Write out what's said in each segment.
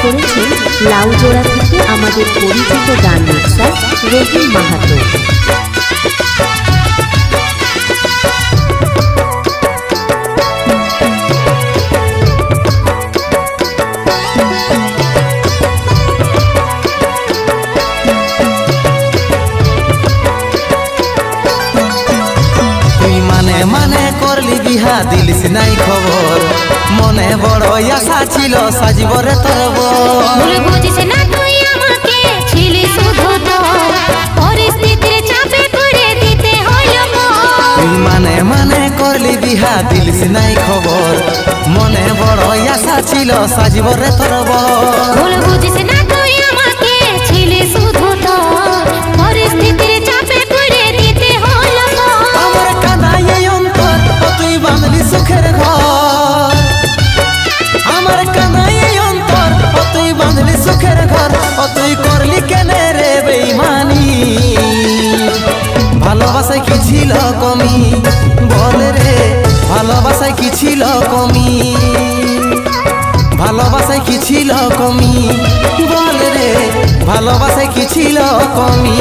করেছেন লাউজোড়া থেকে আমাদের পরিচিত গান মিক্সার রহিম মাহাতো। বিহা দিলিস নাই খবর, মনে বড় আশা ছিল সাজিবরে তোর ভুল বুঝিস না তুই আমাকে ছিলি শুধু তোর, পরিস্থিতির চাপে করে দিতে হলো তুই মানে মানে করলি বিহা দিলিস নাই খবর, মনে বড় আশা ছিল সাজিবরে তোর ভুল বুঝিস না তুই আমাকে ছিলি শুধু তোর, পরিস্থিতির চাপে করে দিতে হলো আমার কাঁদাই অন্তর তুই বাঁধলি সুখের ঘর, আমার কানাই অন্তর তুই বাঁধলি সুখের ঘর, তুই করলি কেনে রে বেঈমানি, ভালোবাসায় কি ছিল কমি বল রে, ভালোবাসায় কি ছিল কমি, ভালোবাসায় কি ছিল কমি বল রে, ভালোবাসায় কি ছিল কমি।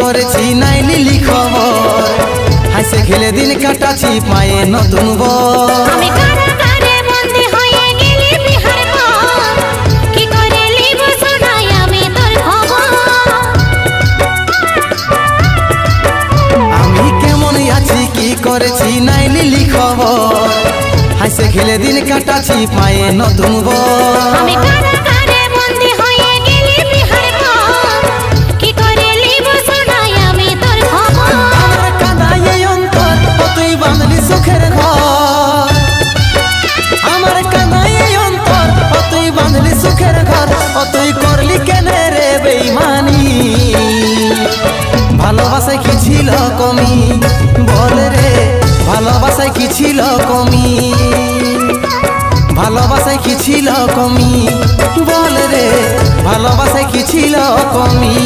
করেছি নাই লিলি খবর, হাসে খেলে দিন কাটাছি পায়ে নতুন আমি কারাগারে বন্দী হয়ে গেলি বিহার পর, কি করে লিব শোনাই আমি তোর খবর। আমি কেমন আছি কি করেছি নাই লিলি খবর, হাসে খেলে দিন কাটাছি পায়ে নতুন আমি কারাগারে বন্দী হয়ে গেলি বিহার পর, কি করে লিব শোনাই আমি তোর খবর। আমার কাঁদাই অন্তর তুই বাঁধলি সুখের ঘর, আমার কাঁদাই অন্তর তুই বাঁধলি সুখের ঘর, তুই করলি কেনে রে বেঈমানি, ভালোবাসায় কি ছিল কমি বল রে, ভালোবাসায় কি ছিল কমি, ভালোবাসায় কি ছিল কমি বল রে, ভালোবাসায় কি ছিল কমি।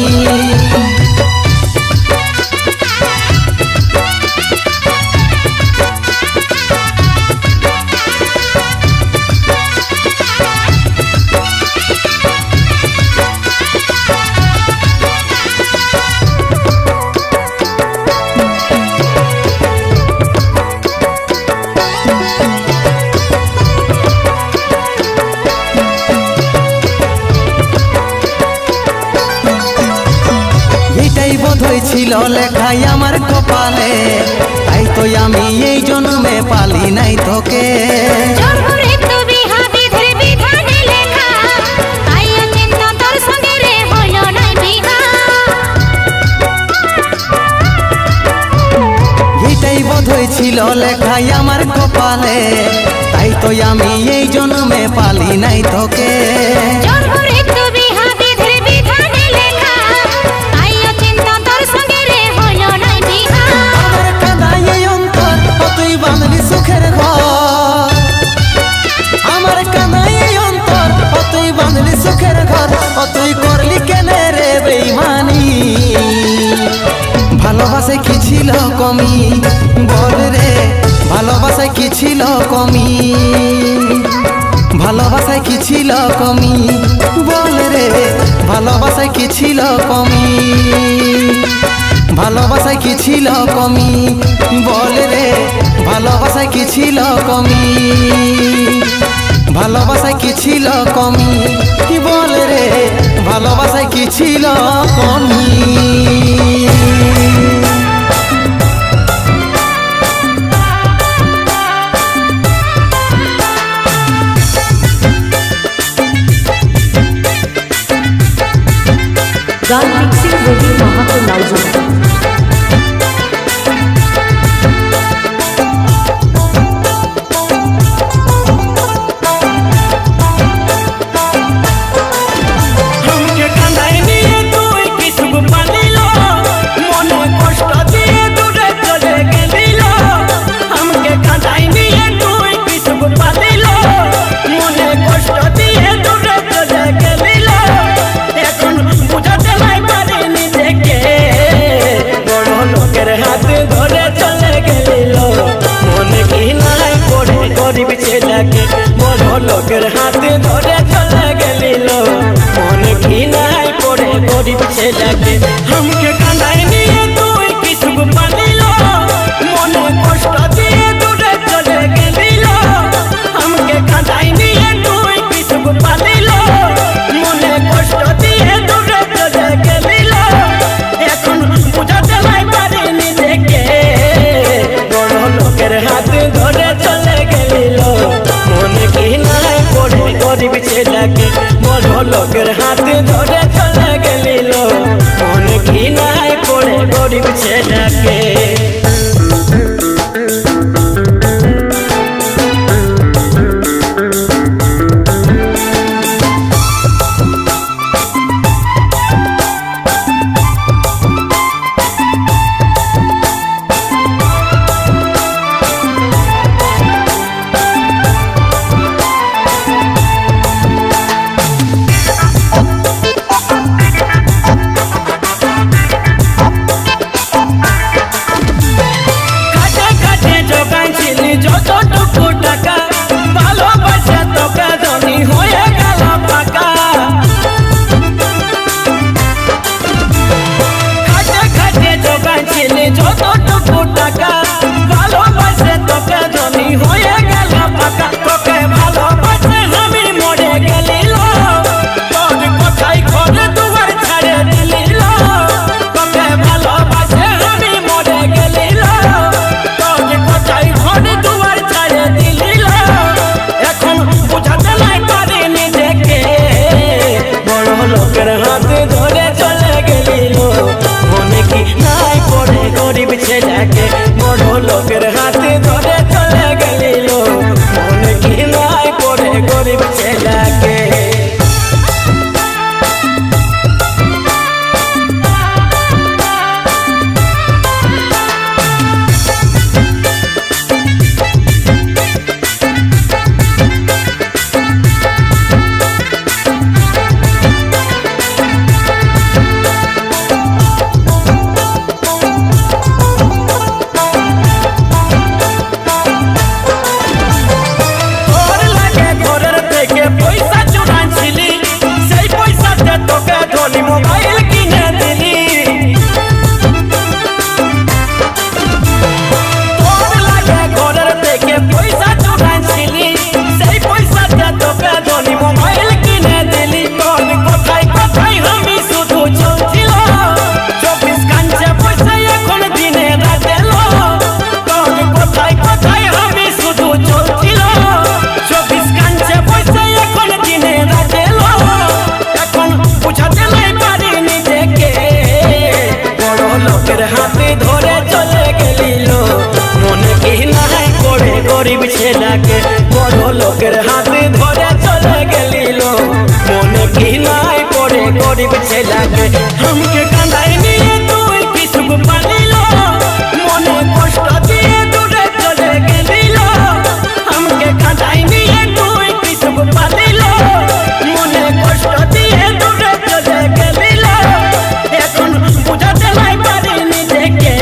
ছিল লেখাই আমার কপালে, তাই তো আমি এই জন্মে পালি নাই তোকে, এটাই বোধহয় ছিল লেখাই আমার কপালে, তাই তো আমি এই জন্মে পালি নাই তোকে। তুই বাঁধলি সুখের ঘর, আমার কানাই অন্তর তুই বাঁধলি সুখের ঘর, তুই করলি কেনে রে বেঈমানি, ভালোবাসায় কি ছিল কমি বল রে, ভালোবাসায় কি ছিল কমি, ভালোবাসায় কি ছিল কমি বল রে, ভালোবাসায় কি ছিল কমি, ভালোবাসায় কি ছিল কমি বল রে, ভালোবাসায় কি ছিল কমি, ভালোবাসায় কি ছিল কমি বল রে, ভালোবাসায় কি ছিল কমি। গান মিক্সিং রহিম মাহাতো লাউজোড়া। লোকের হাতে ধরে চলে গেলিল মনে কি নাই পড়ে গরিব ছেলেকে আমাকে কাঁদাই নিয়ে তুই কিছু পালিল মনে কষ্ট দিয়ে দূরে চলে গেলিল আমাকে কাঁদাই নিয়ে তুই কিছু পালিল মনে কষ্ট দিয়ে দূরে চলে গেলিল এখন বুঝাতে নাই পারি নিজেকে বড় লোকের হাতে ধরে চলে গেলিল মনে কি নাই পড়ে গরিব ছেলেকে বড় লোকের হাতে ধরে চলে গেলিল মনে কি নাই পড়ে গরিব ছেলেকে যতটুকু টাকা ভালোবাসা তোকে ধনী হয়ে গেল ফাঁকা খাটে খাটে জোগাইছিলি যতটুকু টাকা ভালোবাসে তোকে ধনী হয়ে গেল ফাঁকা তোকে ভালোবাসে আমি মরে গেলিল তোর কোথায় ঘরে দুয়ার ছাড়ে দিলিল তোকে ভালোবাসে আমি মরে গেলিল তোর কোথায় ঘরে দুয়ার ছাড়ে দিলিল এখন বুঝাতে নাই পারি নিজেকে বড় লোকের হাতে ধরে চলে গেলিল মনে কি নাই পড়ে গরিব ছেলেকে বড় লোকের হাতে ধরে চলে গেলিল মনে কি নাই পড়ে গরিব ছেলেকে তোর লাগে ঘরের থেকে পয়সা চুরাইছিলি সেই পয়সাতে তোকে ধনী মোবাইল কিনে দিলি তোর লাগে ঘরের থেকে পয়সা চুরাইছিলি সেই পয়সাতে তোকে ধনী মোবাইল কিনে দিলি তোর কোথায় কোথায় আমি শুধু চলছিল 24 ঘন্টা পয়সা এখন দিনে রাতে লো তোর কোথায় কোথায় আমি শুধু চলছিল 24 ঘন্টা পয়সা এখন দিনে রাতে লো এখন বুঝাতে নাই পারি নিজেকে বড় লোকের হাতে ধরে চলে গেলিল মনে কি নাই পড়ে গরিব ছেলেকে বড় লোকের হাতে ধরে চলে গেলিল মনে কি নাই পড়ে গরিব ছেলেকে আমাকে কাঁদাই নিয়ে তুই কিছু পালিল মনে কষ্ট দিয়ে দূরে চলে গেলিল আমাকে কাঁদাই নিয়ে তুই কিছু পালিল মনে কষ্ট দিয়ে দূরে চলে গেলিল এখন বুঝাতে নাই পারি নিজেকে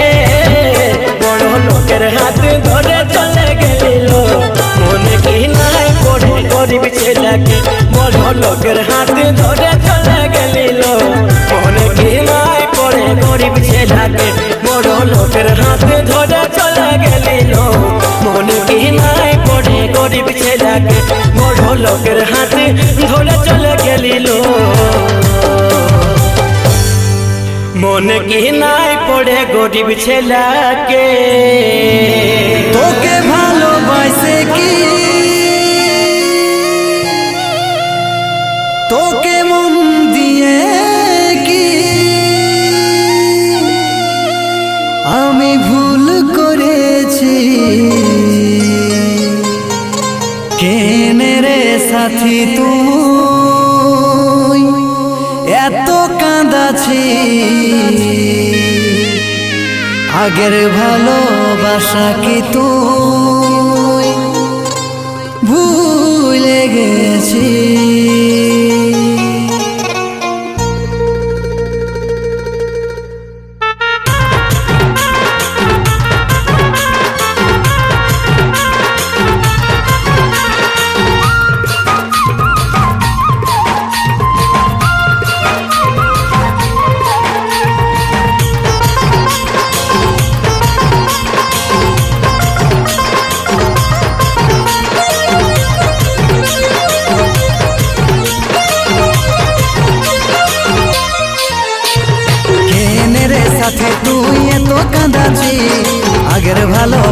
বড় লোকের হাতে ধরে চলে গেলিল মনে কি নাই পড়ে গরিব ছেলেকে বড় লোকের হাতে ধরে চলে গেলিল মনে কি নাই পড়ে গরিব ছেলেকে বড় লোকের হাতে ধরে চলে গেলিল মনে কি নাই পড়ে গরিব ছেলেকে বড় লোকের হাতে ধরে চলে গেলিল মনে কি নাই পড়ে গরিব ছেলেকে তোকে ভালোবাসে কি তোকে মন দিয়ে কি আমি ভুল করেছি কেনে রে সাথী তুই এত কাঁদাছি আগের ভালোবাসা কি তুই ভুলে গেছি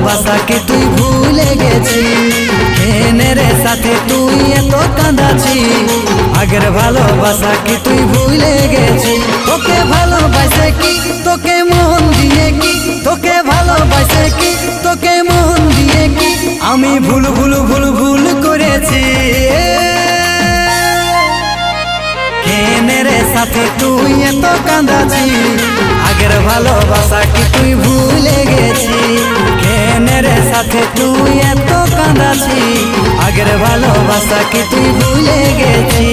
ভালোবাসা কি তুই ভুলে গেছি কেনে রে সাথে তুই এত কাঁদাছি আগের ভালোবাসা কি তুই ভুলে গেছি তোকে ভালোবাসে কি তোকে মন দিয়ে কি তোকে ভালোবাসে কি তোকে মন দিয়ে কি আমি ভুল ভুল ভুল ভুল করেছি কেনে রে সাথে তুই এত কাঁদাছি আগের ভালোবাসা কি তুই ভুলে গেছি কেনে রে সাথে তুই এত কাঁদাছি আগের ভালোবাসা কি তুই ভুলে গেছি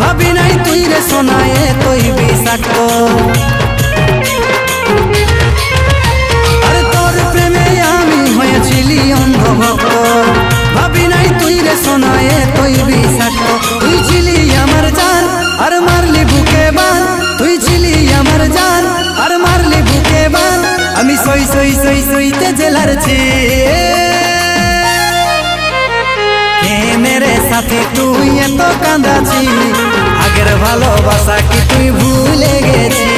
ভাবি নাই তুই রে শোনায়ে তুই বিষাক্ত আরে তোর প্রেমে আমি হয়েছিলি অন্ধভক্ত ভাবি নাই তুই রে শোনায়ে তুই বিষাক্ত তুই ছিলি আমার জান আর মারলি বুকে বান তুই ছিলি আমার জান আর মারলি বুকে বান আমি সই সই সই সইতে জেলারছি মেরে সাথে তুই এত কাঁদাছি আগের ভালোবাসা কি তুই ভুলে গেছি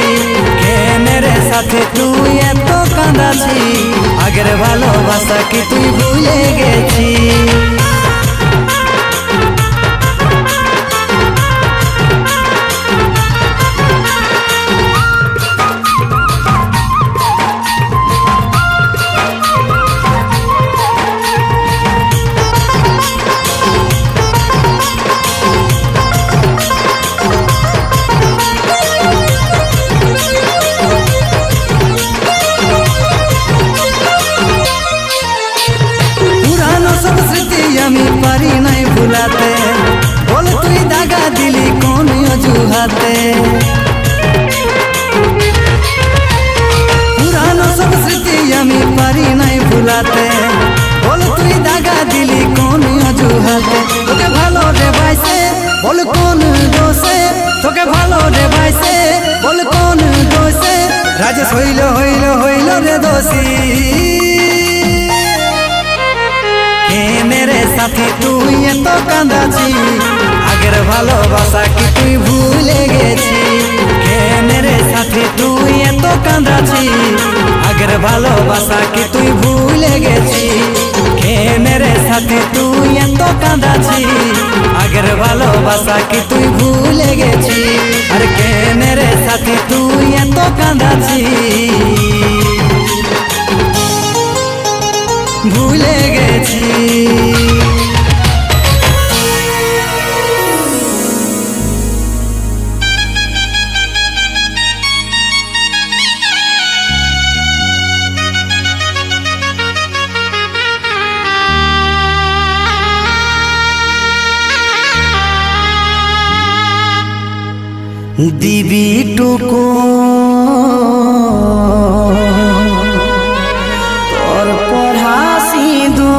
মেরে সাথে তুই এত কাঁদাছি আগের ভালোবাসা কি তুই ভুলে গেছি আমি পারি নাই ভুলাতে বল তুই দাগা দিলি কোন অজুহাতে পুরানো সব স্মৃতি আমি পারি নাই ভুলাতে বল তুই দাগা দিলি কোন অজুহাতে তোকে ভালো রে বাইসে বল কোন দোষে তোকে ভালো রে বাইসে বল কোন দোষে রাজেশ হইল হইল হইল রে দোষী মেরে সাথে তুই এত কাঁদাছি আগের ভালোবাসা কি তুই ভুলে গেছি মেরে সাথে তুই এত কাঁদাছি আগের ভালোবাসা কি তুই ভুলে গেছি মেরে সাথে তুই এত কাঁদাছি আগের ভালোবাসা কি তুই ভুলে গেছি আর মেরে সাথে তুই এত কাঁদাছি ভুলে গেছি দিবি টুকু তোর পড়া সিঁদু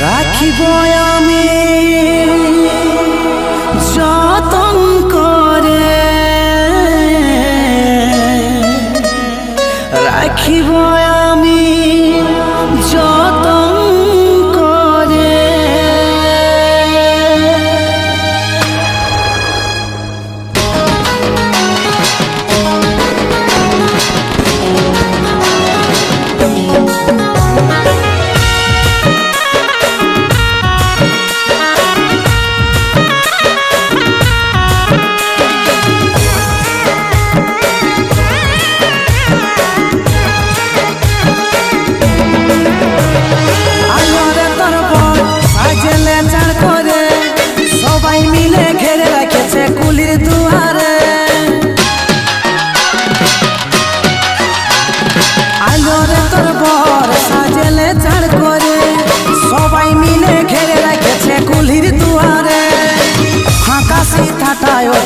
রাখিব আমি যতন করে রাখিব আমি যতন করে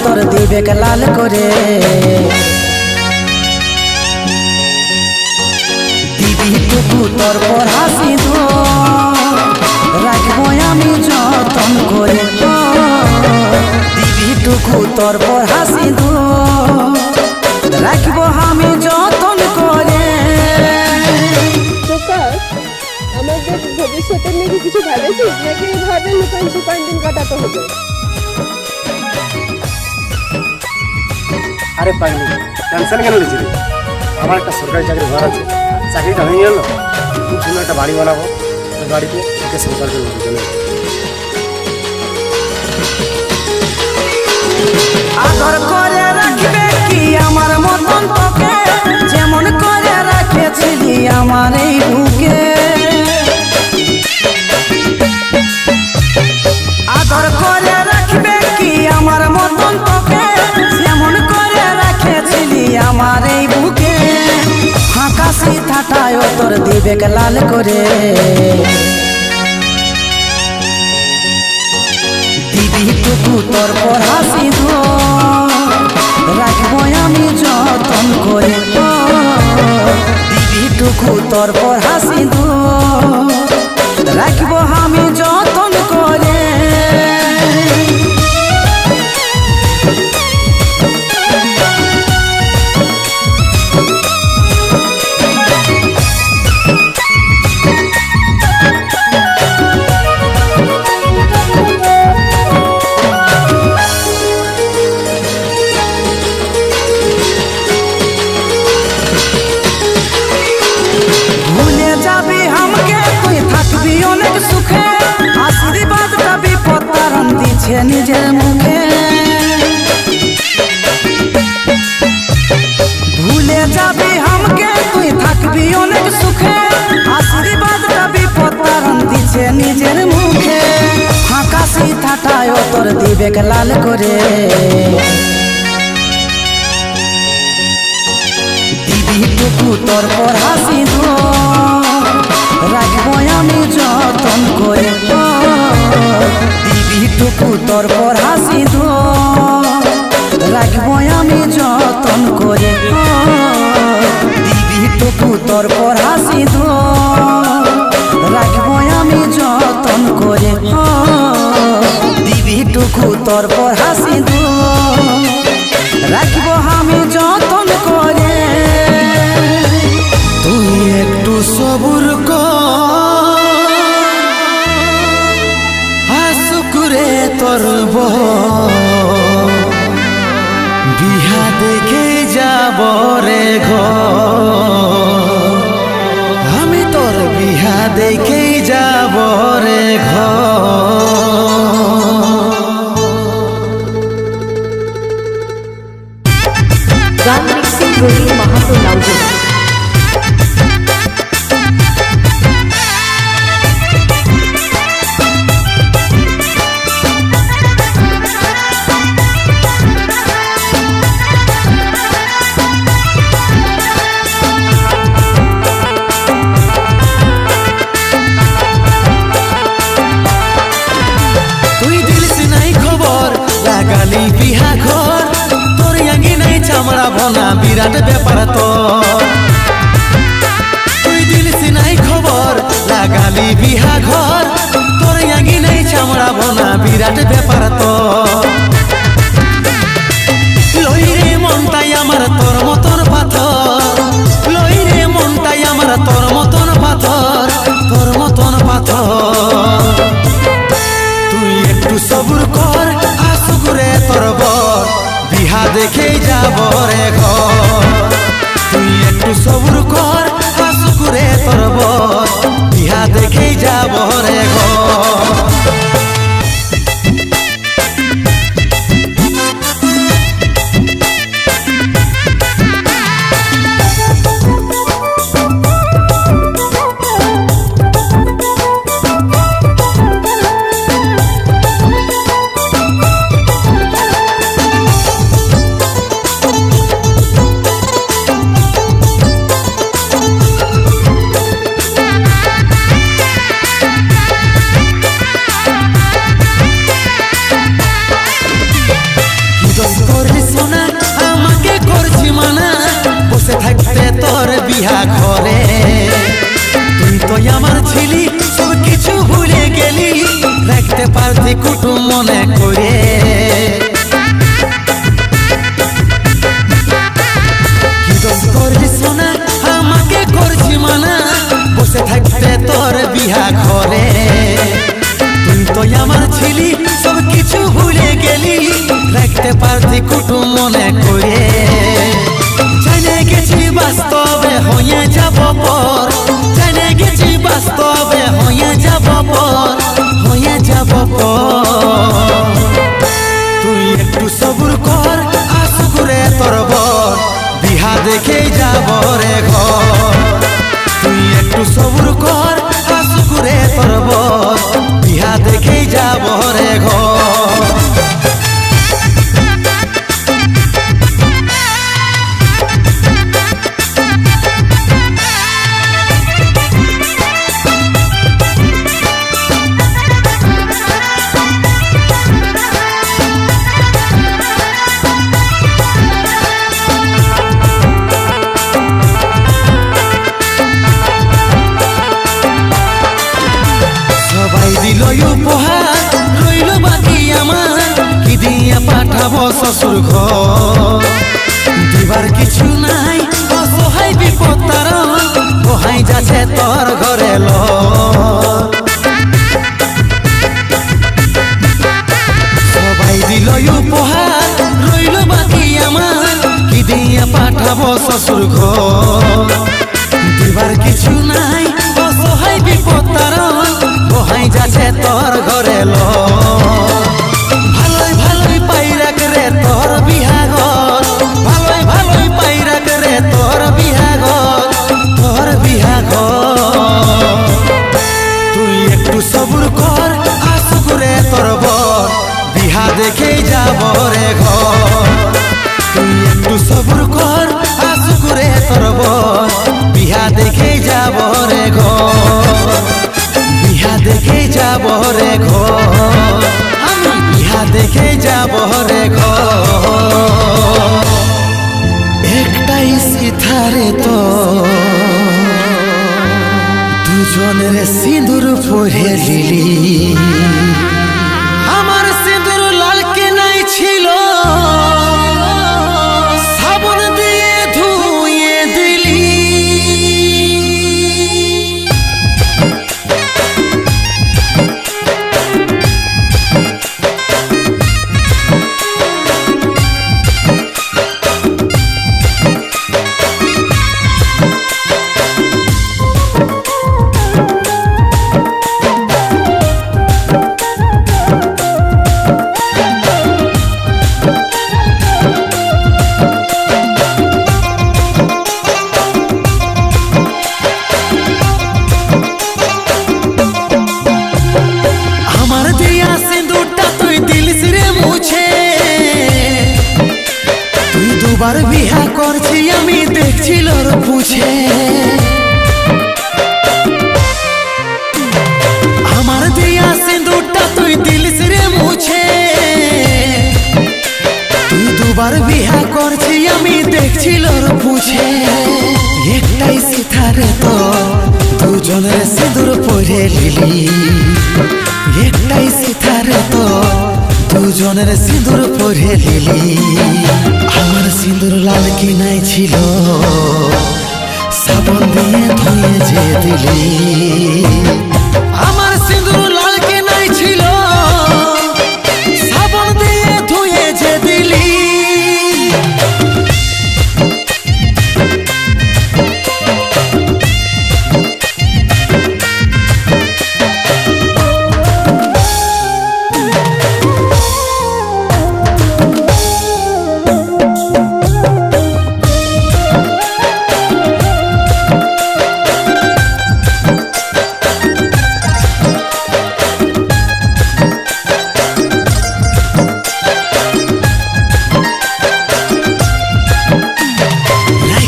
তোর দিবেক লাল করে দিবিটুকু তোর পর হাসি দো রাখবো আমি যতন করে দিবিটুকু তোর পর হাসি দো রাখবো আমি যতন করে। প্রকাশ, আমাদের ভবিষ্যতের নিয়ে কিছু ভেবেছিস নাকি এভাবে লুকান সুকান দিন কাটাতে হবে? আরে পাইনি, টেনশন কেন নিয়েছিলি? আমার একটা সরকারি চাকরি ঘর আছে, চাকরিটা হয়ে গেল, খুব সুন্দর একটা বাড়ি বানাবো, ওই বাড়িতে ওকে সংসার করবো। আদর করে রাখবে কি আমার মতন তোকে, যেমন করে রাখেছিলি আমার এই বুকে। আদর করে রাখবে কি আমার মতন তোকে, যেমন করে রাখেছিলি আমার এই বুকে। হাঁকাশি ঠাটায় তোর দিবেক লাল করে দিবিটুকু তোর পর হাসি দো রাখবো আমি যতন করে দিবিটুকু তোর পর হাসি দো রাখবো আমি যতন করে। ভুলে যাবি আমাকে তুই থাকবি অনেক সুখে, আশীর্বাদটা বিপদ তারণ দিচ্ছে নিজের মুখে। ভুলে যাবি আমাকে তুই থাকবি অনেক সুখে, আশীর্বাদটা বিপদ তারণ দিচ্ছে নিজের মুখে। হাঁকাশি ঠাটায় তোর দিবেক লাল করে দিবিটুকু তোর পর হাসি দো রাখবো আমি যতন করে দিবিটুকু তোর পর হাসি দো রাখবো আমি যতন করে দিবিটুকু তোর পর হাসি দো রাখবো আমি যতন করে দিবিটুকু তোর পর হাসি দো রাখবো আমি যতন করে। তুই একটু সবুর কর হাসুকুরে তোর বিহা দেখে যাব রে ঘর, আমি তোর বিহা দেখে যাব রে ঘর। গান মিক্সিং রহিম মাহাতো লাউজোড়া। তুই দিলিস নাই খবর লাগালি বিহা ঘর, তোর ইয়াঙ্গি নাই চামড়া ভনা বিরাট ব্যাপার তোর। তুই দিলিস নাই খবর লাগালি বিহা ঘর, তোর ইয়াঙ্গি নাই চামড়া ভনা বিরাট ব্যাপার তোর। লই রে মনটাই আমার তোর মতন পাথর, লই রে মনটাই আমার তোর মতন পাথর, তোর মতন পাথর। তুই একটু সবুর কর আসুকুরে তোর বর বিহা দেখেই যাব রে ঘর। তুই একটু সবুর কর আসুকুরে তোর বর বিহা দেখেই যাব রে ঘর। বিহা ঘরে আমার ছিলি সব কিছু ভুলে গেলি রাখতে পারতি কুটুম মনে করে কি দোষ করলি সোনা আমাকে করছি মানা বসে থাকতে তোর বিহা ঘরে তুই তো আমার ছিলি সব কিছু ভুলে গেলি রাখতে পারতি কুটুম মনে করে জেনে গেছি বাস্তবে হয়ে যাব পর জেনে গেছি বাস্তবে হয়ে যাব পর হয়ে যাব পর তুই একটু সবুর কর আসুক রে তোর বর বিহা দেখে যাব রে ঘর তুই একটু সবুর কর আসুক রে তোর বর বিহা দেখে যাব রে ঘর উপহার রইল বাকি আমার কি দিয়া পাঠাবো শ্বশুর ঘর দিবার কিছু নাই অসহায় বিপদ তার বহাই যাচ্ছে তোর ঘরে ল সবাই দিল উপহার রইল বাকি আমার কি দিয়া পাঠাবো শ্বশুর ঘর দিবার কিছু নাই অসহায় বিপদ তার বহাই যাচ্ছে তোর ঘরে ল ভালোই ভালোই পাই রাখ রে তোর বিহাঘর ভালোই ভালোই পাই রাখ রে তোর বিহাঘর তোর বিহাঘর তুই একটু সবুর কর আসুক রে তোর বর বিহা দেখেই যাব রে ঘর তুই একটু সবুর কর আসুক রে তোর বর বিহা দেখেই যাব রে ঘর বিহা দেখে যাব রে ঘর আমি বিহা দেখে যাব রে ঘর একটাই সিথারে তো দুজনের সিঁদুর পরে লিলি আমার সিঁদুর লাল কে নাই ছিল সাবন দিয়ে ধুয়ে দিলি দুবার বিহা করছি আমি দেখছিল পুছে আমার দিয়া সিঁদুরটা তুই দিলিস রে মুছে তুই দুবার বিহা করছি আমি দেখছিল পুছে একটাই সিথারে তো দুজনের সিঁদুর পরে লিলি একটাই সিথারে তো দুজনের সিঁদুর পরে লিলি আমার সিঁদুর লাল কি নাই ছিল সাবন দিয়ে ধুয়ে যে দিলি আমার সিঁদুর লাল কি নাই ছিল সাবন দিয়ে ধুয়ে যে দিলি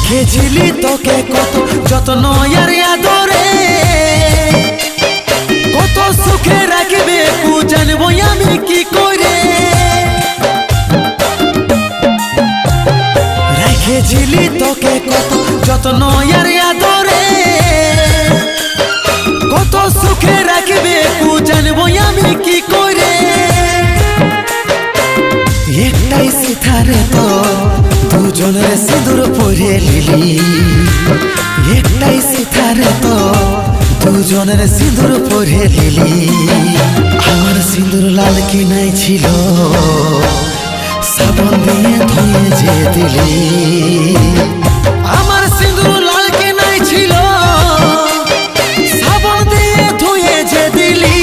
রেখেছিলি তোকে কত যত্ন আর আদরে কত সুখে রাখবে কু জানবো আমি কি করে রেখেছিলি তোকে কত যত্ন আর আদরে আমি কি করে একটাই সিথারে তো দুজনের সিঁদুর পরে লিলি একটাই সিথারে তো দুজনের সিঁদুর পরে লিলি আমার সিঁদুর লাল কি নাই ছিল সাবন দিয়ে ধুয়ে যে দিলি আমার সিঁদুর লাল কি নাই ছিল সাবন দিয়ে ধুয়ে যে দিলি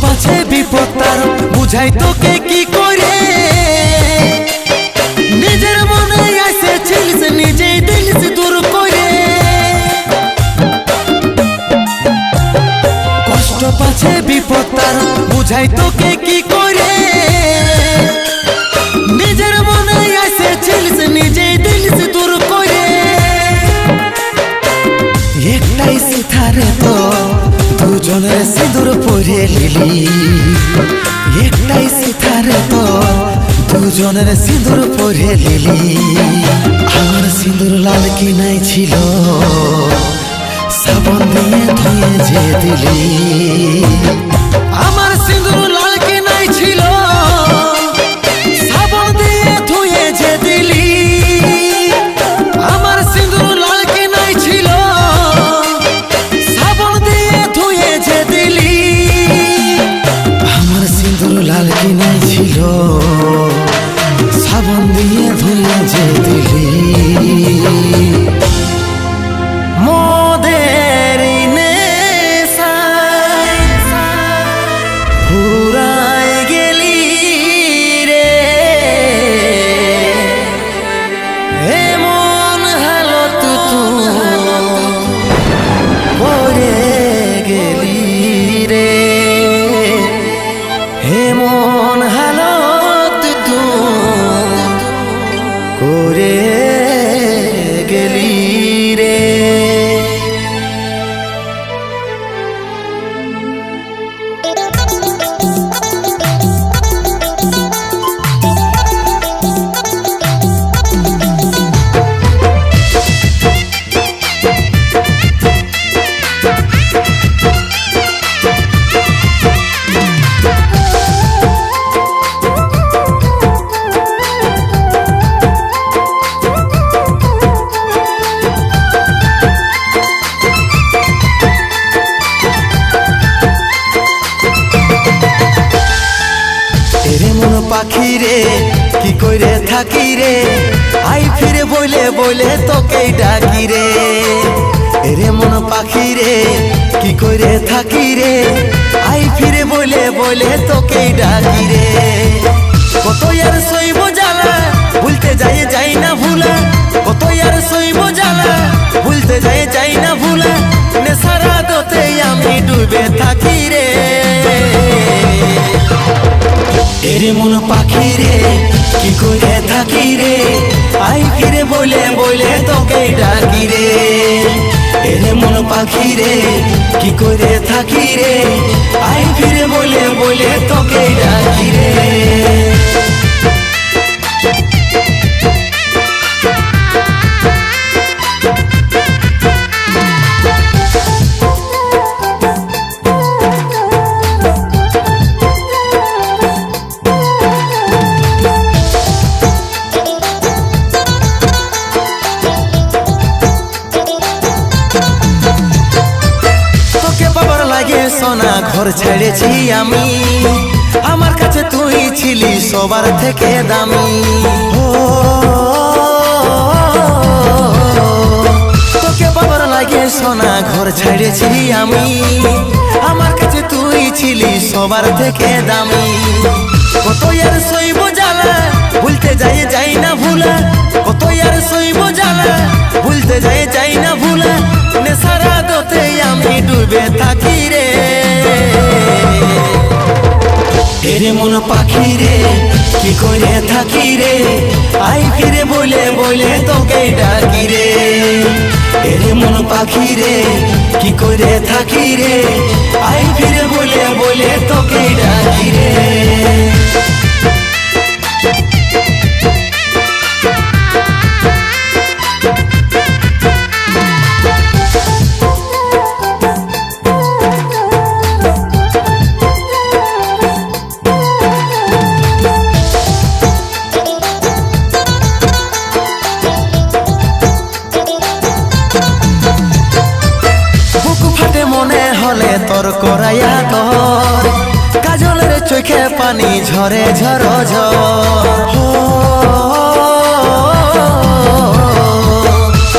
পাছে বিপদ তার বুঝাই তোকে কি করে নিজের মনে আসে ছিলিস নিজেই দিলিস দূর করে কষ্ট পাছে বিপদ তার বুঝাই তোকে কি করে নিজের মনে আসে ছিলিস নিজেই দিলিস দূর করে একটাই সিথারে তো দুজনের সিঁদুর পরে লিলি একটাই সিথারে তো দুজনের সিঁদুর পরে লিলি আমার সিঁদুর লাল কি নাই ছিল সাবন দিয়ে ধুয়ে যে দিলি আমার সিঁদুর লাল কি নাই ছিল সাবন দিয়ে ধুয়ে যে দিলি আমার সিঁদুর লাল কি নাই ছিল লাল কি নাই ছিল সাবন দিয়ে ধুয়ে যে দিলি মোদের নেশায় ফুরায় গেলি রে এমন হালত করে গেলি রে এমন হালত তু করে গেলি রে পাখি রে কি করে থাকি রে আই ফিরে বলে বলে তোকে ডাকি রে এরে মন পাখি রে কি করে থাকি রে আই ফিরে বলে বলে তোকে ডাকি রে কত আর সইব জ্বালা ভুলতে যাই না ভুলা কত আর সইব জ্বালা ভুলতে যাই না ভুলা নেশারা দোতে আমি ডুবে থাকি রে এরে মন পাখি রে কি করে থাকি রে আই ফিরে বলে বলে তোকে ডাকি রে এরে মন পাখি রে কি করে থাকি রে আই ফিরে বলে বলে তোকে ডাকি রে সোনা ঘর ছেড়েছি আমি আমার কাছে তুই ছিলি সবার থেকে দামি তোকে বাবার লাগে সোনা ঘর ছেড়েছি আমি আমার কাছে তুই ছিলি সবার থেকে দামি কত আর সইব জ্বালা ভুলতে যাই না ভুলা কত আর সইব জ্বালা ভুলতে যাই না ভুলা নেশারা দোতে আমি ডুবে থাকি রে। এরে মন পাখি রে কি করে থাকি রে, আই ফিরে বলে বলে তোকে ডাকি রে। এরে মন পাখি রে কি করে থাকি রে, আই ফিরে বলে বলে তোকে ডাকি রে। মনে হলে তোর করাইয়া তোর, কাজলের চোখে পানি ঝরে ঝর ঝর।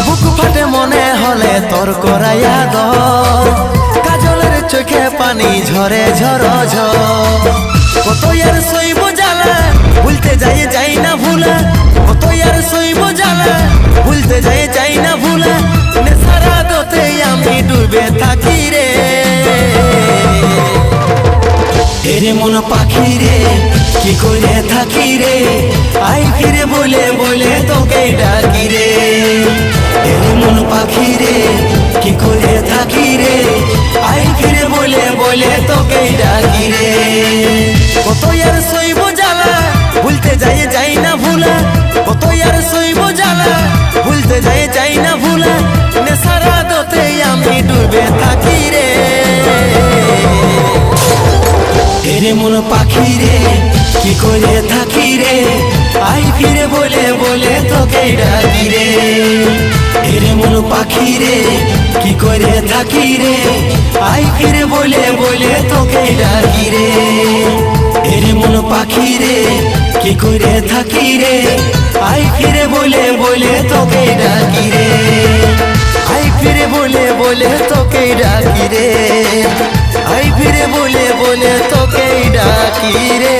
বুক ফাটে মনে হলে তোর করাইয়া তোর, কাজলের চোখে পানি ঝরে ঝর ঝর। কত আর সইব জ্বালা ভুলতে যাই যাই না ভুলা, কত আর সইব জ্বালা ভুলতে যাই যাই না ভুলা। নেশারা দতে আমি ডুবে থাকি রে। এরে মন পাখি রে কি করে থাকি রে, আই ফিরে বলে বলে তোকে ডাকি রে। এরে মন পাখি রে কি করে থাকি রে, আই ফিরে বলে বলে তোকে ডাকি রে। কত আর সইব জ্বালা ভুলতে যাই যাই না ভুলা, কত আর সইব জ্বালা ভুলতে যাই যাই না ভুলা। নেশারা দতে আমি ডুবে থাকি রে। এরে মন পাখি রে কি করে থাকি রে, আই ফিরে বলে বলে তোকে ডাকি রে। এরে মন পাখি রে কি করে থাকি রে, আই ফিরে বলে বলে তোকে ডাকি রে। এরে মন পাখি রে কি করে থাকি রে, আই ফিরে বলে বলে তোকে ডাকি রে। আই ফিরে বলে বলে তোকে ডাকি রে, আই ফিরে বলে বলে তোকে ডাকি রে।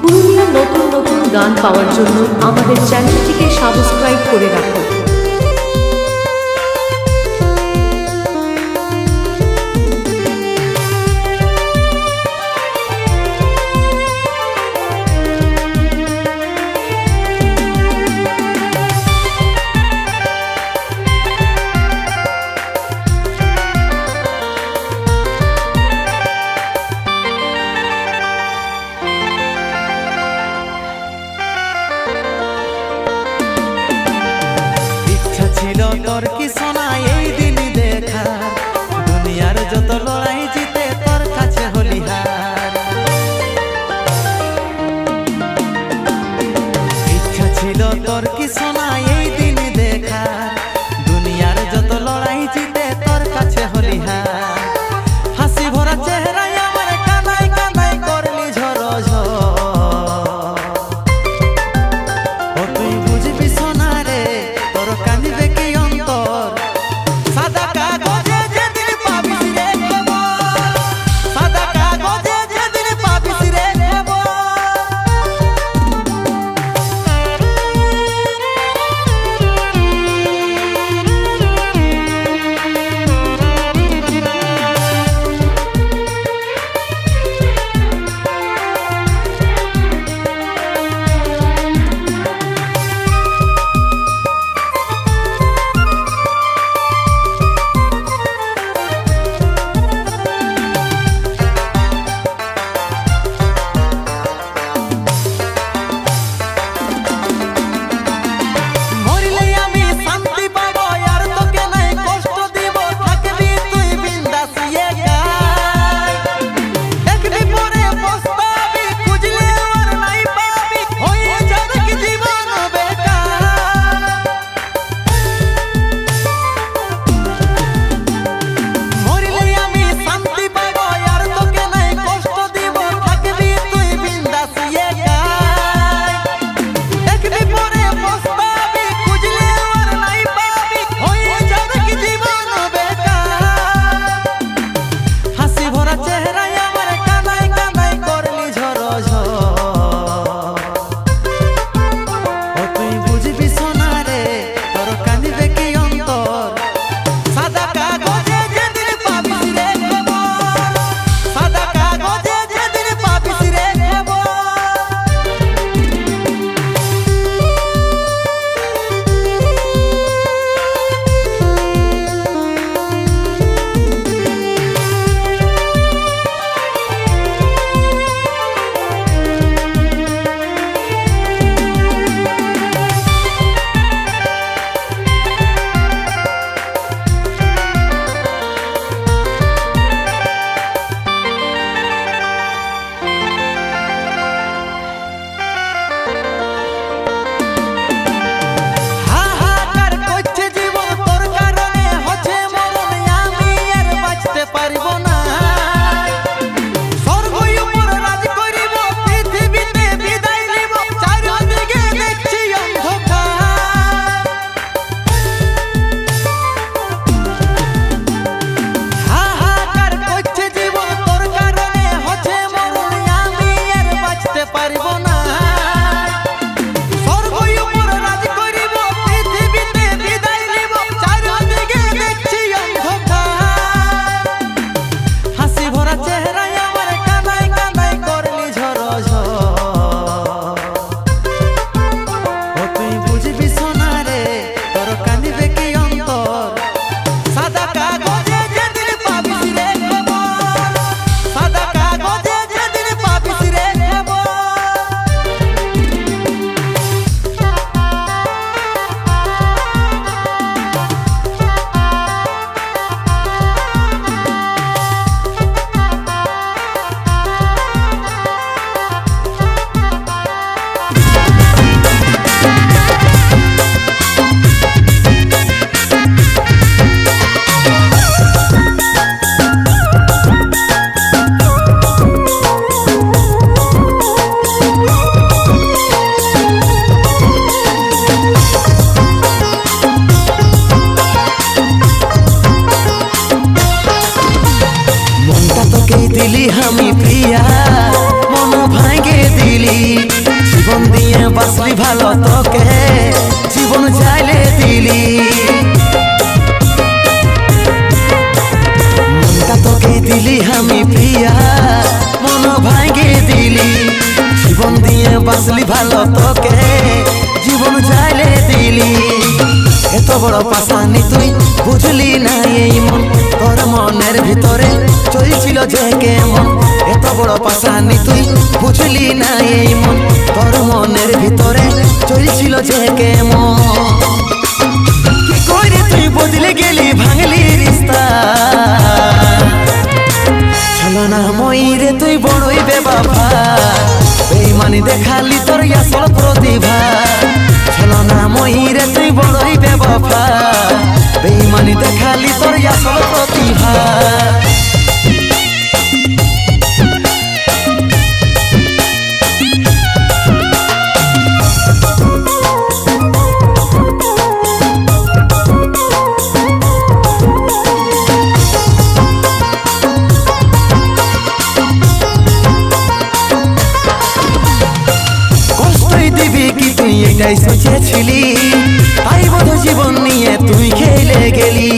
পুরুলিয়ার নতুন নতুন গান পাওয়ার জন্য আমাদের চ্যানেলটিকে সাবস্ক্রাইব করে রাখুন। দিলি আমি প্রিয়া মন ভাঙে দিলি জীবন দিয়ে বাসলি ভালো তোকে জীবন চাইলে দিলি মনটা তোকে দিলি আমি প্রিয়া মন ভাঙে দিলি জীবন দিয়ে বাসলি ভালো তোকে জীবন চাইলে দিলি এত বড় পাশানি তুই বুঝলি না এই মন তোর মনের ভিতরে চলছিল যে কেমন এত বড় পাশানি তুই বুঝলি না এই মন তোর মনের ভিতরে চলছিল যে কেমন কি করে তুই বদলে গেলি ভাঙলি রিস্তা ছলনা ময়ূরে তুই বড়ই বেবাফা বেইমানি দেখালি তোর আসল প্রতিভা ছলনা ময়ূরে তুই বড়ই বেবাফা বেইমানি দেখালি তোর আসল প্রতিভা এটাই সোচেছিলি তাই বোধ জীবন নিয়ে তুই খেলে গেলি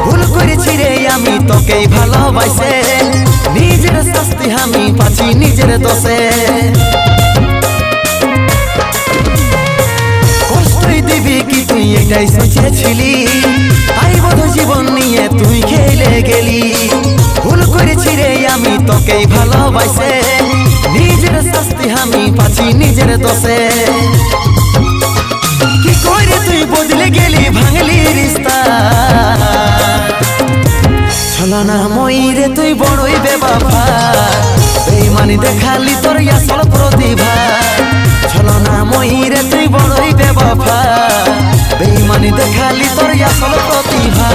ভুল করেছি রে আমি তোকেই ভালোবাসে নিজের শাস্তি আমি পাচ্ছি নিজের দোষে কষ্টই দিবি কি তুই এটাই সোচেছিলি তাই বোধ জীবন নিয়ে তুই খেলে গেলি ভুল করেছি রে আমি তোকেই ভালোবাসে নিজের শাস্তি আমি পাচ্ছি নিজের দোষে কি করে তুই বদলে গেলি ভাঙলি রিস্তা ছলনা ময়ূরে তুই বড়ই বেবাফা বেইমানি দেখালি তোর আসল প্রতিভা ছলনা ময়ূরে তুই বড়ই বেবাফা বেইমানি দেখালি তোর আসল প্রতিভা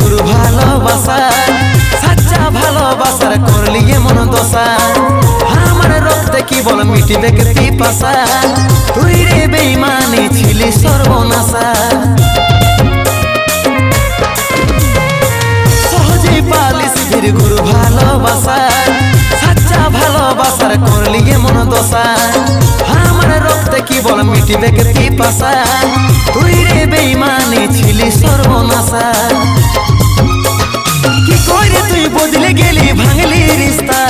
গুরু ভালোবাসা সাচ্চা ভালোবাসার করলি এমন দশা আমার রক্তে কি বল মিটিবে পিপাসা তুই রে বেইমানি ছিলি সর্বনাশা সহজেই পালিস বীর গুরু ভালোবাসা সাচ্চা ভালোবাসার করলি এমন দশা আমার রক্তে কি বল মিটিবে পিপাসা তুই রে বেইমানি ছিলি সর্বনাশা কি করে তুই বদলে গেলি ভাঙলি রিস্তা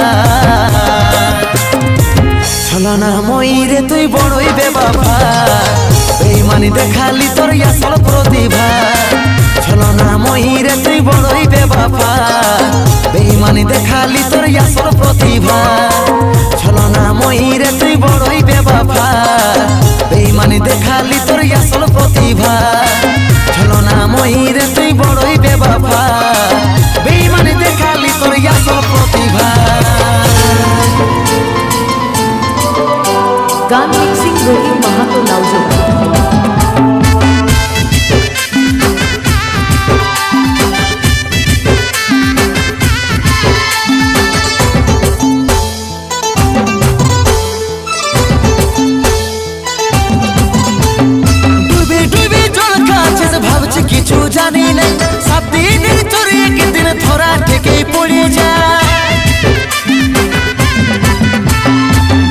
ছলনা ময়ূরে তুই বড়ই বেবাফা বেইমানি দেখালি তোর আসল প্রতিভা ছলনা ময়ূরে তুই বড়ই বেবাফা বেইমানি দেখালি তোর আসল প্রতিভা ছলনা ময়ূরে তুই বড়ই বেবাফা বেইমানি দেখালি তোর আসল প্রতিভা ছলনা ময়ূরে তুই বড়ই বেবাফা বেইমানি দেখালি তোর আসল প্রতিভা গান মিক্সিং রহিম মাহাতো লাউজোড়া কিছু জানি না 7 দিনের চোরে একদিন ধরা থেকে পড়ে যায়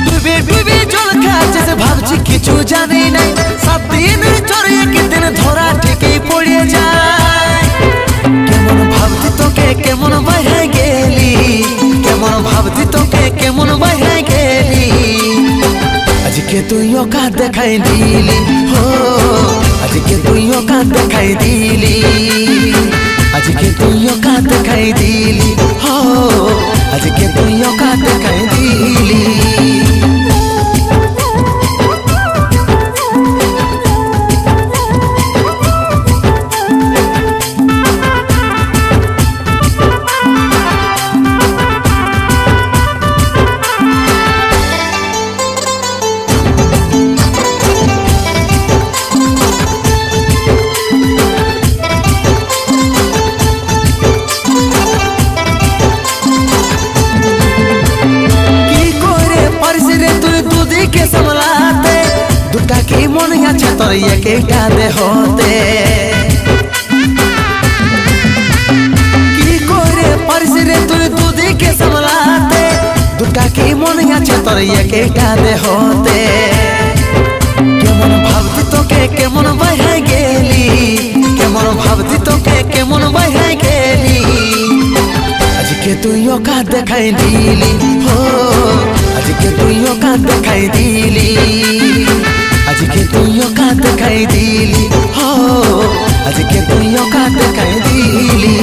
ডুবে ডুবে জল খাচ্ছে ভাবছি কিছু জানি না 7 দিনের চোরে একদিন ধরা থেকে পড়ে যায় কেমন ভাবছি তোকে কেমন বাইরে গেলি কেমন ভাবছি তোকে কেমন বাইরে গেলি আজকে তুই ওকা দেখাই দিলি হো আজকে তুই ওকা দেখাই দিলি আজকে তুই ওকা দেখাই দিলি হো আজকে তুই ওকা দেখাই দিলি তোর একটা দেহতে কি করে পারিস রে তুই দুদিকে সামলাতে দুটা কি মনে আছে তোর একটা দেহতে কেমন ভাবতি তোকে কেমন বাইরে গেলি কেমন ভাবতি তোকে কেমন বাইরে গেলি আজকে তুই ওকা দেখাই দিলি হো আজকে তুই ওকা দেখাই দিলি আজকে তুই ওকা দেখাই দিলি হো আজকে তুই ওকা দেখাই দিলি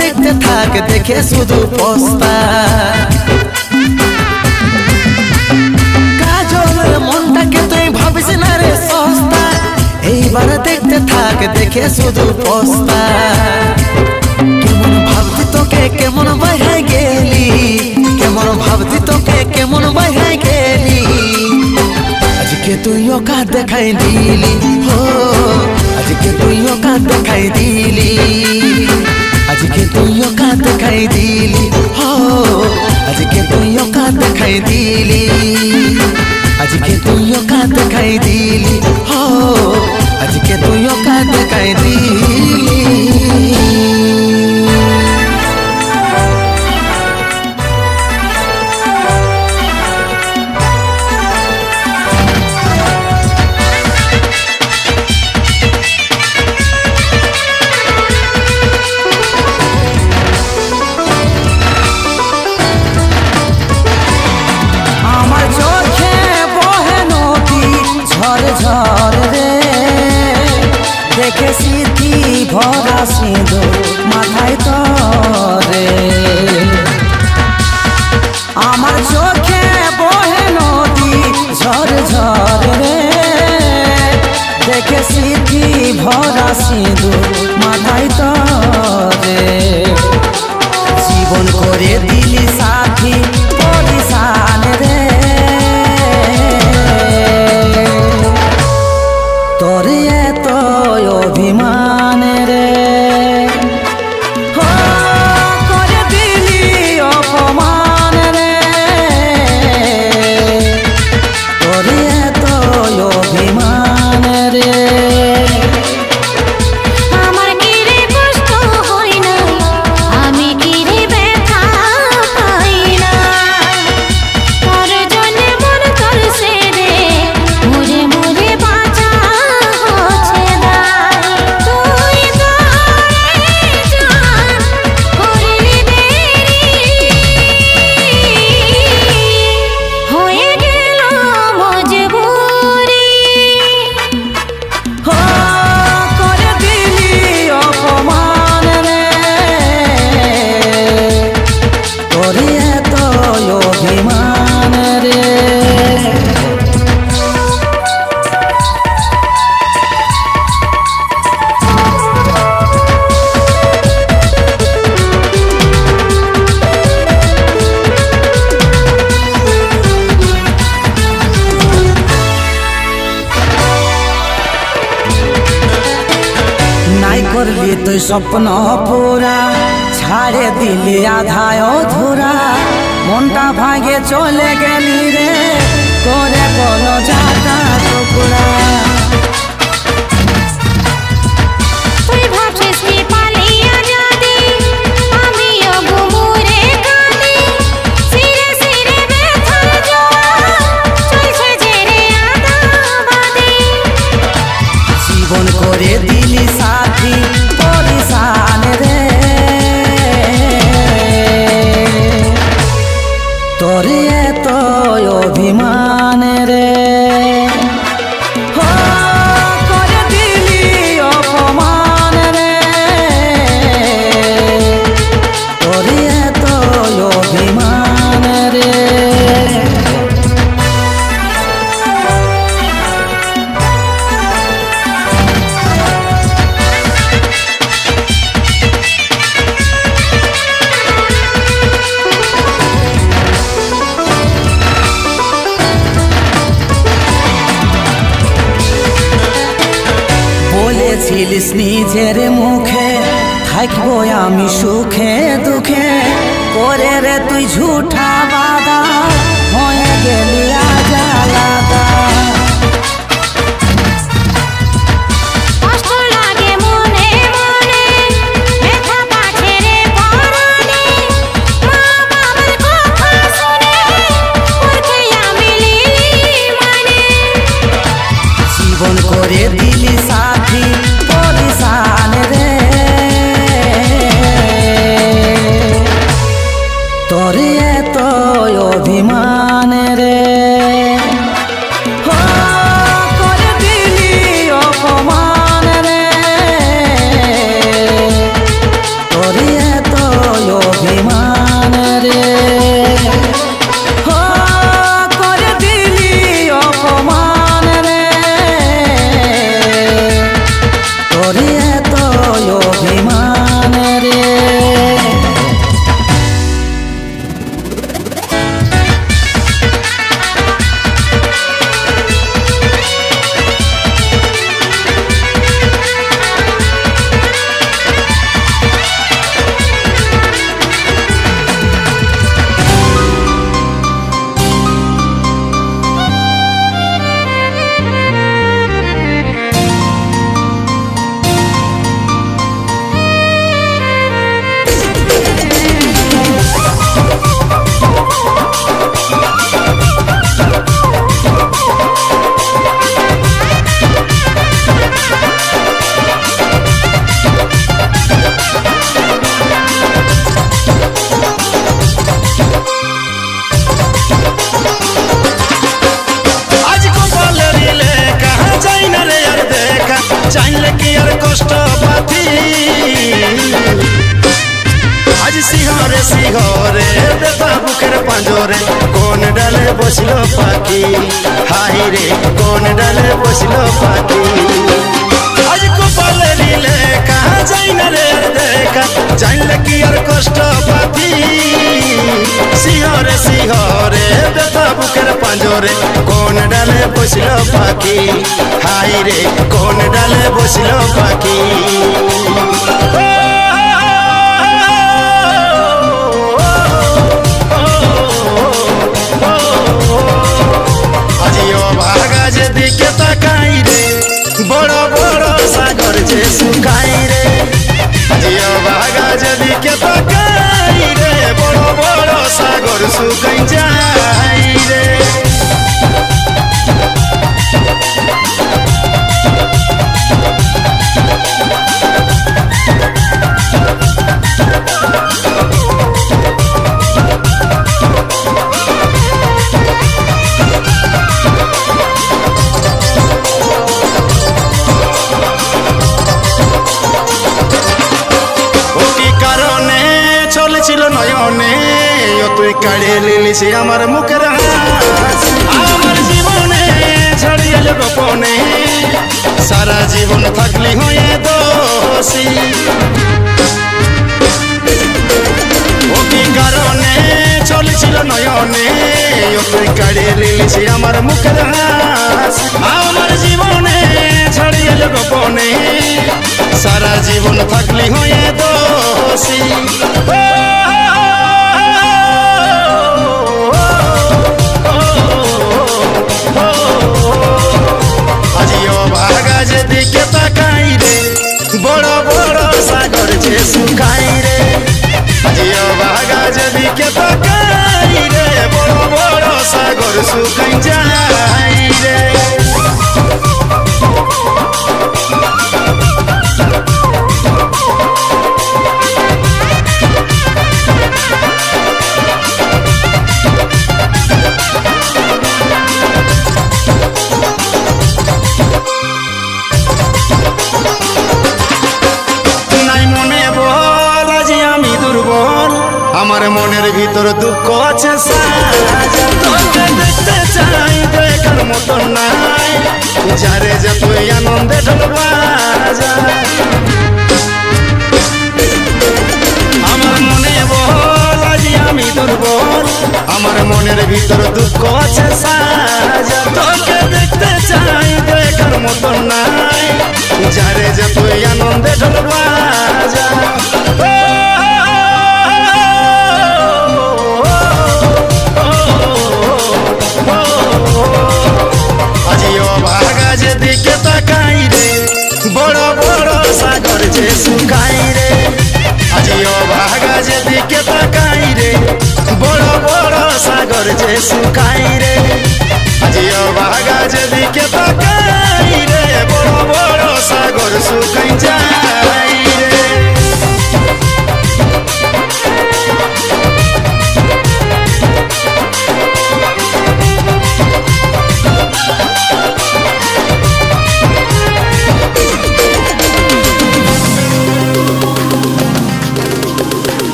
দেখতে থাক দেখে শুধু পস্তা কাজলের মনটাকে তুই ভাবিস না রে সস্তা এইবার দেখতে থাক দেখে শুধু পস্তা কেমন ভাবতি তোকে কেমন বাইরে গেলি কেমন ভাবতি তোকে কেমন বাইরে গেলি আজকে তুই ওকা দেখাই দিলি হো আজকে তুই ওকা দেখাই দিলি আজকে তুই ওকা দেখাই দিলি হো আজকে তুই ওকা দেখাই দিলি আজকে তুই ওকা দেখাই দিলি হো আজকে তুই ওকা দেখাই দিলি দেখে সিদ্ধি ভরা সিঁদুর মাথায় তরে আমার চোখে বহে নদী ঝর ঝর রে দেখে সিদ্ধি ভরা সিঁদুর মাথায় তরে জীবন করে দিলি সাথী পরিশান রে তোরে এত অভিমান রে করে দিলি অপমান রে তোরে এত অভিমান রে আমার কি রে কষ্ট হয় না আমি কি রে ব্যথা পাই না তোর জন্য মন করছে রে মুরে মুরে বাঁচা হচ্ছে দায় তুই দৌড়ে যা করলি দেরি হয়ে গেল মজবুরি করে দিলি অপমান রে তোরে এত অভিমান রে নাই করলি তুই স্বপ্ন পুরা ছাড়ে দিলি আধায় অধুরা মনটা ভাগে চলে গেলি রে করে কোনো জায়গা টুকরা তুই ভাবছিস কি পালিয়া যাবি আমিও ঘুমুরে কাঁদি সিরে সিরে ব্যথার জোয়ার চলছে যে রে আদাবাদি জীবন করে দিলি সাথী পরিশান রে তোরে এত অভিমান রে হো নিজের মুখে থাকবো আমি সুখে দুঃখে করে রে তুই ঝুঠা বাদা হয়ে গেলি আজ আলাদা। কষ্ট লাগে মনে মনে ব্যথা পাচ্ছে রে পরাণে মা বাবার কথা শুনে ওকে আমি লিলি মানে জীবন করে দিলি সাথী পরিশান রে তোর এত অভিমান রে করে দিলি অপমান রে তোর এত অভিমান রে করে দিলি অপমান রে তোর এত অভিমান রে। আজ কপালের লেখা যাই না রে আর দেখা চাইলে কি আর কষ্ট পাতি আজ শিহরে শিহরে বেতা বুকের পাঁজরে কোন ডালে বসল পাখি হাই রে কোন ডালে বসল পাখি আজ কপালের লেখা যাই না রে আর দেখা চাইলে কি আর কষ্ট পাতি শিহরে শিহরে বেতা বুকের পাঁজরে কোন ডালে বসল পাখি হাই রে কোন ডালে বসল পাখি আজিও ভাগা যেদিকে তাকাই রে বড় বড় সাগর যে শুকাই রে আজিও ভাগা যেদিকে তাকাই রে বড় বড় সাগর শুকাই যাই রে চলেছিল নয়নে ও তুই কাড়ে লিলিস আমার মুখের হাস আমার জীবনে ছড়িয়ে গোপনে সারা জীবন থাকলি হয়ে দোষী ও কি কারণে চলেছিল নয়নে ও তুই কাড়ে লিলিস আমার মুখের হাস আমার জীবনে ছড়িয়ে গোপনে সারা জীবন থাকলি হয়ে দোষী আজিও ভাগা যেদিকে তাকাই রে বড় বড় সাগর যে শুকাই রে আজিও ভাগা যেদিকে তাকাই রে বড় বড় সাগর শুকাই যাই রে আমার মনের ভিতর দুঃখ আছে তোকে দেখতে চাই দেখার মতন নাই যারে যে তুই আনন্দে ঢলবা আমার মনে বল আজ আমি দুর্বল আমার মনের ভিতর দুঃখ আছে তোকে দেখতে চাই দেখার মতন নাই যারে যে তুই আনন্দে ঢোলবা যা আজিও ভাগা যেদিকে তাকাই রে বড় বড় সাগর যে শুকাই রে আজিও ভাগা যেদিকে তাকাই রে বড় বড় সাগর যে শুকাই রে আজিও ভাগা যেদিকে তাকাই রে বড় বড় সাগর শুকাই যায় রে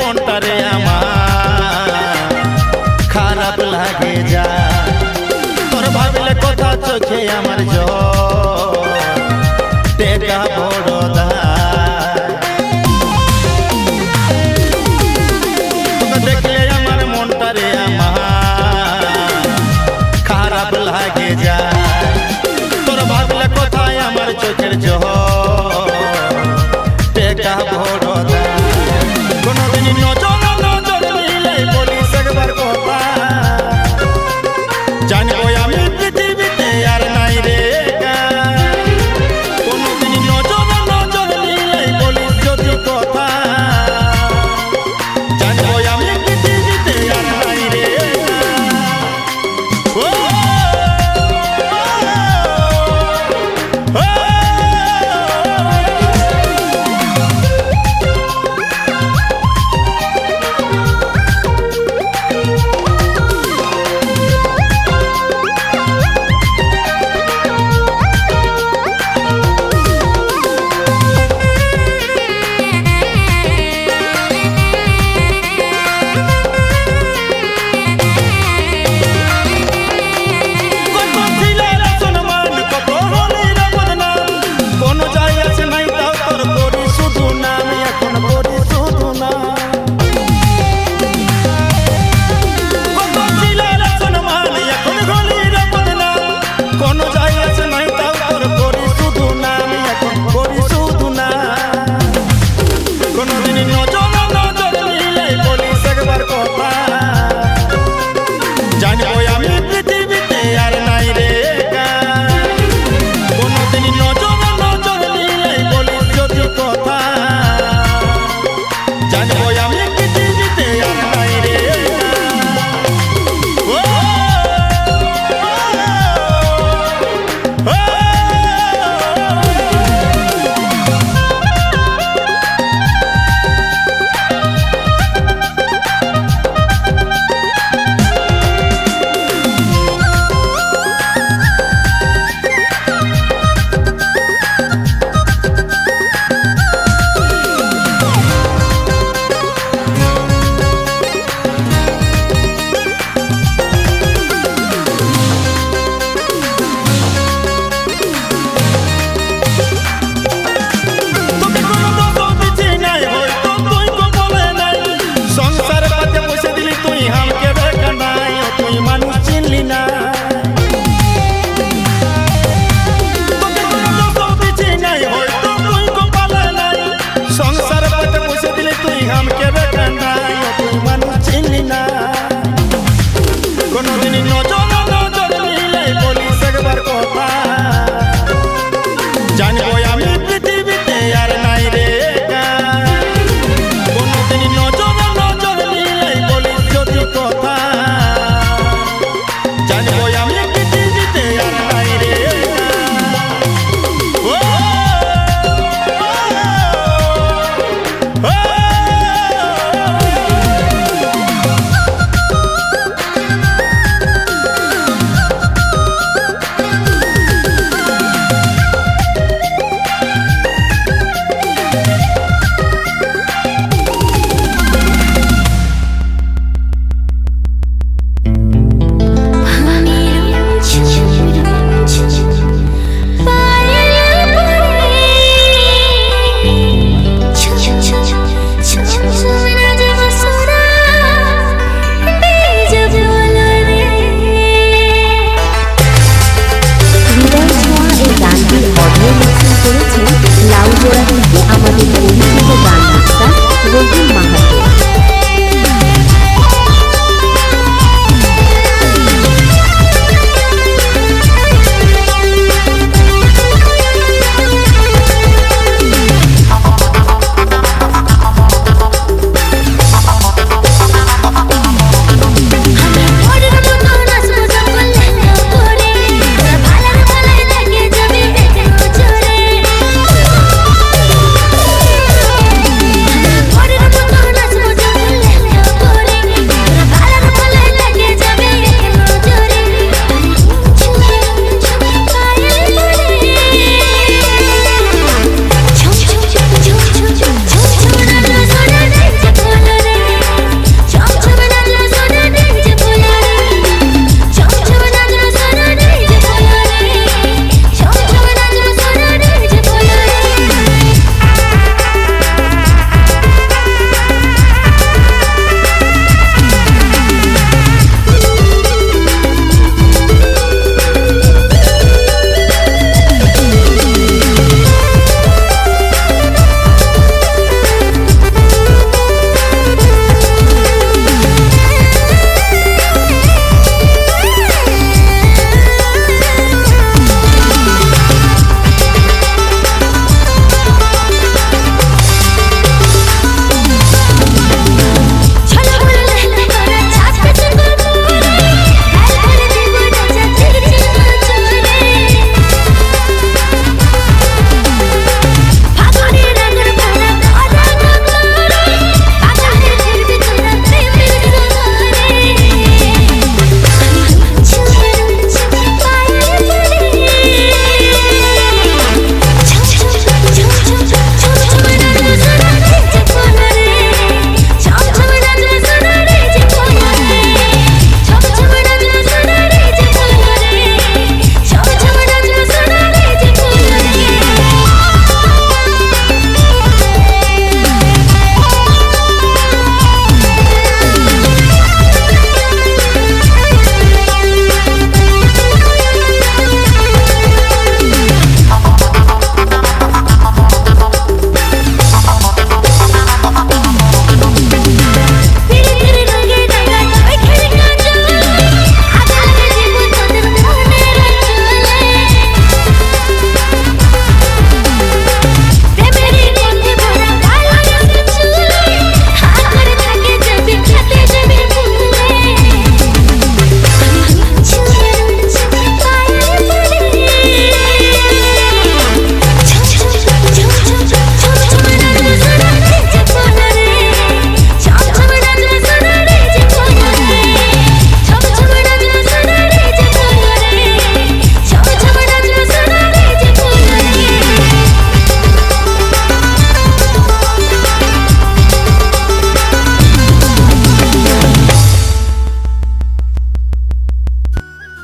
মনটারে আমার খারাপ লাগে যা তোর ভাবলে কথা চোখে আমার টেকা বড় তোকে দেখলে আমার মনটারে আমার খারাপ লাগে যা তোর ভাবলে কথায় আমার চোখের টেকা বড় কোনদিন নজর নজর মিলে বলিস একবার কথা জানবো আমি পৃথিবীতে আর নাই রে কোনদিন নজর নজর মিলে বলিস যদি কথা জানবো আমি পৃথিবীতে আর নাই রে ও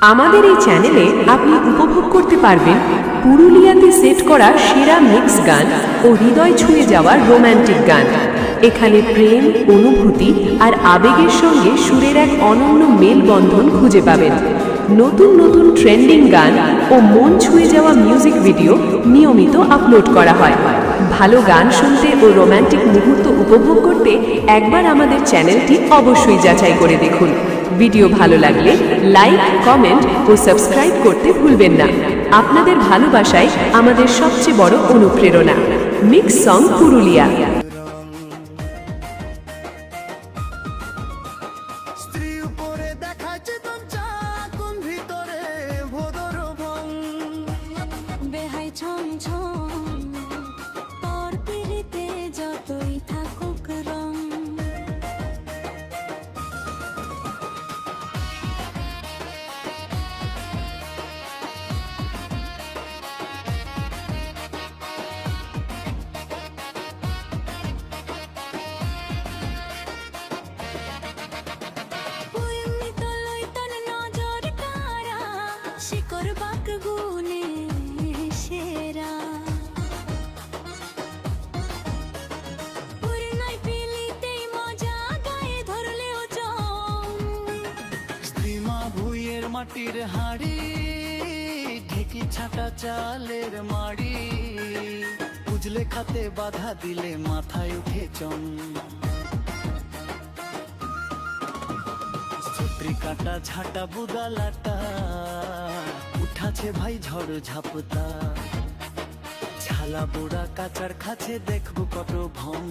আমাদের এই চ্যানেলে আপনি উপভোগ করতে পারবেন পুরুলিয়াতে সেট করা সেরা মিক্স গান ও হৃদয় ছুঁয়ে যাওয়া রোম্যান্টিক গান। এখানে প্রেম, অনুভূতি আর আবেগের সঙ্গে সুরের এক অনন্য মেলবন্ধন খুঁজে পাবেন। নতুন নতুন ট্রেন্ডিং গান ও মন ছুঁয়ে যাওয়া মিউজিক ভিডিও নিয়মিত আপলোড করা হয়। ভালো গান শুনতে ও রোম্যান্টিক মুহূর্ত উপভোগ করতে একবার আমাদের চ্যানেলটি অবশ্যই যাচাই করে দেখুন। ভিডিও ভালো লাগলে লাইক, কমেন্ট ও সাবস্ক্রাইব করতে ভুলবেন না। আপনাদের ভালোবাসাই আমাদের সবচেয়ে বড় অনুপ্রেরণা। Mix song Purulia. স্ত্রী উপরে দেখাচ্ছে তঞ্চা কোন ভিতরে ভোদর ভং বেহাই ছম ছম তোর পিড়িতে যতই থাকুক রং শিকর বাক গুনে সেরা পুরনাই পিলিতেই মজা গায়ে ধরলেও জম স্ত্রী মা ভুইয়ের মাটির হাড়ি ঢেকি ছাটা চালের মাড়ি উজলে খাতে বাধা দিলে মাথায় উঠে চম ছত্রি কাটা ঝাঁটা বুদালাটা উঠাছে ভাই ঝড় ঝাপতা ছালা বুড়া কাচার খাছে দেখবো কত ভম